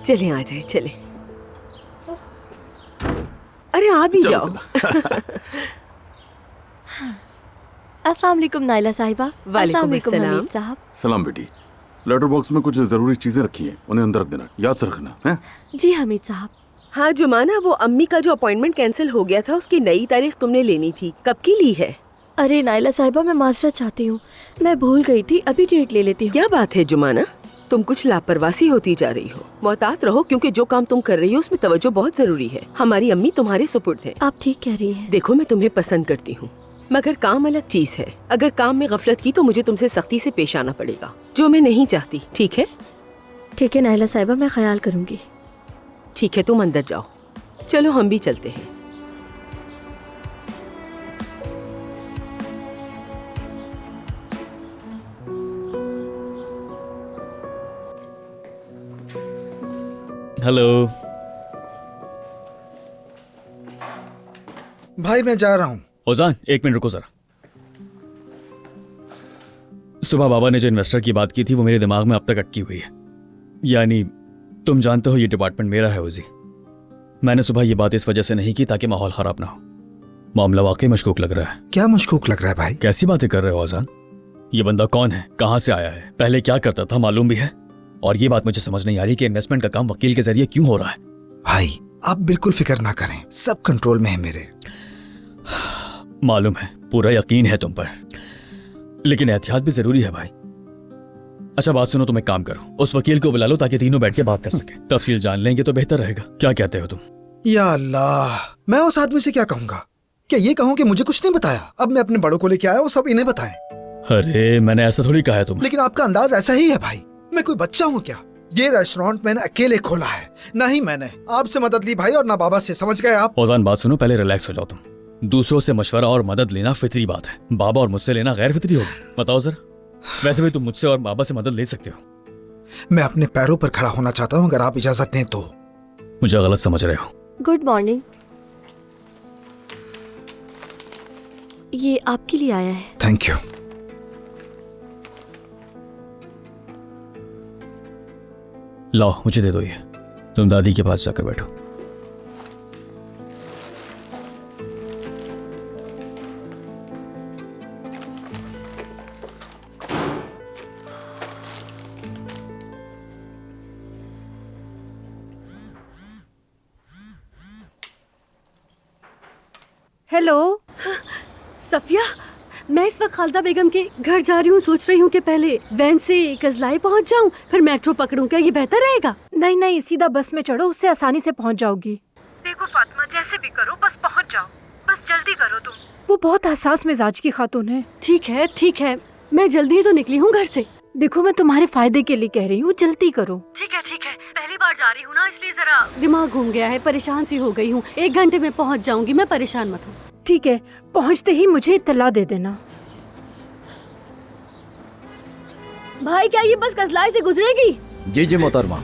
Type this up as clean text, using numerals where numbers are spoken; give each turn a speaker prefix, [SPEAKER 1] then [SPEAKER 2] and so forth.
[SPEAKER 1] चले आ जाए, चले। अरे आप भी जाओ।
[SPEAKER 2] अस्सलाम वालेकुम नाइला साहिबा।
[SPEAKER 1] वालेकुम अस्सलाम।
[SPEAKER 2] हमीद साहब।
[SPEAKER 3] सलाम बेटी। लेटर बॉक्स में कुछ जरूरी चीजें रखी हैं, उन्हें अंदर रख देना, याद से रखना है।
[SPEAKER 2] जी हमीद साहब।
[SPEAKER 1] हाँ जुमाना, वो अम्मी का जो अपॉइंटमेंट कैंसिल हो गया था उसकी नई तारीख तुमने लेनी थी, कब की ली है?
[SPEAKER 2] अरे नाइला साहिबा, मैं माजरत चाहती हूँ, मैं भूल गई थी, अभी डेट ले लेती हूँ।
[SPEAKER 1] क्या बात है जुमाना, तुम कुछ लापरवाही होती जा रही हो। मोहतात रहो, क्योंकि जो काम तुम कर रही हो उसमें तवज्जो बहुत जरूरी है। हमारी अम्मी तुम्हारे सुपुर्द है।
[SPEAKER 2] आप ठीक कह रही हैं।
[SPEAKER 1] देखो मैं तुम्हें पसंद करती हूँ, मगर काम अलग चीज है। अगर काम में गफलत की तो मुझे तुमसे सख्ती से पेश आना पड़ेगा, जो मैं नहीं चाहती। ठीक है?
[SPEAKER 2] ठीक है नाइला साहिबा, मैं ख्याल करूँगी।
[SPEAKER 1] ठीक है, तुम अंदर जाओ। चलो हम भी चलते हैं।
[SPEAKER 4] हेलो
[SPEAKER 5] भाई, मैं जा रहा हूँ।
[SPEAKER 4] ओजान, एक मिनट रुको जरा। सुबह बाबा ने जो इन्वेस्टर की बात की थी वो मेरे दिमाग में अब तक अटकी हुई है। यानी तुम जानते हो ये डिपार्टमेंट मेरा है ओजी। मैंने सुबह ये बात इस वजह से नहीं की ताकि माहौल खराब ना हो। मामला वाकई मशकूक लग रहा है।
[SPEAKER 5] क्या मशकूक लग रहा है भाई?
[SPEAKER 4] कैसी बातें कर रहे हो ओजान? ये बंदा कौन है, कहां से आया है, पहले क्या करता था, मालूम भी है? और ये बात मुझे समझ नहीं आ रही कि इन्वेस्टमेंट का काम वकील के जरिए क्यों हो रहा है।
[SPEAKER 5] भाई आप बिल्कुल फिक्र ना करें, सब कंट्रोल में है मेरे।
[SPEAKER 4] मालूम है, पूरा यकीन है तुम पर, लेकिन एहतियात भी जरूरी है भाई। अच्छा बात सुनो, तुम एक काम करो, उस वकील को बुला लो ताकि तीनों बैठ के बात कर सके। तफसील जान लेंगे तो बेहतर रहेगा। क्या कहते हो तुम?
[SPEAKER 5] या अल्लाह, मैं उस आदमी से क्या कहूंगा? क्या ये कहूँ कि मुझे कुछ नहीं बताया? अब मैं अपने बड़ों को लेके आया, वो सब इन्हें बताएं।
[SPEAKER 4] अरे मैंने ऐसा थोड़ी कहा है तुम्हें।
[SPEAKER 5] लेकिन आपका अंदाज ऐसा ही है भाई। मैं कोई बच्चा हूँ क्या? ये रेस्टोरेंट मैंने अकेले खोला है, ना ही मैंने आपसे मदद ली भाई, और ना बाबा से। समझ गए आप?
[SPEAKER 4] ओजान बात सुनो, पहले रिलैक्स हो जाओ तुम। दूसरों से मशवरा और मदद लेना फितरी बात है, बाबा और मुझसे लेना गैर फितरी होगी। बताओ जरा, वैसे भी तुम मुझसे और बाबा से मदद ले सकते हो।
[SPEAKER 5] मैं अपने पैरों पर खड़ा होना चाहता हूँ, अगर आप इजाजत दें तो।
[SPEAKER 4] मुझे गलत समझ रहे हो?
[SPEAKER 2] Good morning. ये आपके लिए आया है।
[SPEAKER 5] Thank you.
[SPEAKER 4] लाओ मुझे दे दो ये। तुम दादी के पास जाकर बैठो।
[SPEAKER 6] हेलो
[SPEAKER 2] सफिया, मैं इस वक्त खालदा बेगम के घर जा रही हूँ। सोच रही हूँ कि पहले वैन से कजलाई पहुँच जाऊँ, फिर मेट्रो पकड़ूं। क्या ये बेहतर रहेगा?
[SPEAKER 6] नहीं नहीं, सीधा बस में चढ़ो, उससे आसानी से पहुंच जाओगी। देखो फातिमा, जैसे भी करो बस पहुंच जाओ, बस जल्दी करो तुम। वो बहुत हसास मिजाज की खातून है।
[SPEAKER 2] ठीक है, मैं जल्दी ही तो निकली हूँ घर से।
[SPEAKER 6] देखो मैं तुम्हारे फायदे के लिए कह रही हूँ, जल्दी करो।
[SPEAKER 2] ठीक है, पहली बार जा रही हूँ ना, इसलिए जरा दिमाग घूम गया है, परेशान सी हो गई हूँ। 1 घंटे में पहुँच जाऊंगी मैं, परेशान मत हो।
[SPEAKER 6] ठीक है, पहुँचते ही मुझे इत्तला दे देना।
[SPEAKER 2] भाई क्या ये बस कजलाई से गुजरेगी?
[SPEAKER 7] जी मोहतरमा।